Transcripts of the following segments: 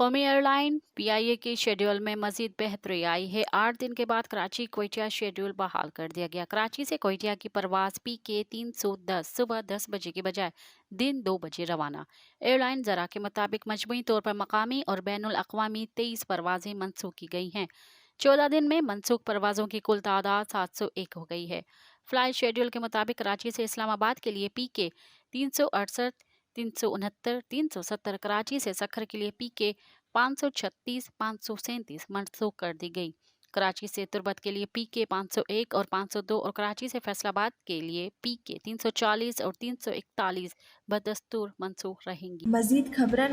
قومی air line PIA کے schedule میں مزید بہتری آئی ہے۔ 8 دن کے بعد کراچی کوئٹہ شیڈول بحال کر دیا گیا۔ کراچی سے کوئٹہ کی پرواز PK 310 صبح 10 بجے کی بجائے دن 2 بجے روانہ۔ ایئر لائن ذرا کے مطابق مجموعی طور پر مقامی اور بین الاقوامی 23 پروازیں منسوخ کی گئی ہیں۔ 14 دن میں منسوخ پروازوں کی کل تعداد 701 ہو گئی ہے۔ فلائٹ شیڈول کے مطابق کراچی سے اسلام آباد کے لیے PK 368 369 370، کراچی سے سکھر کے لیے PK 536 537 منسوخ کر دی گئی۔ کراچی سے تربت کے لیے PK 501 اور 502 اور کراچی سے فیصل آباد کے لیے PK 340 اور 341 بدستور منسوخ رہیں گی۔ مزید خبرن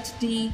HD।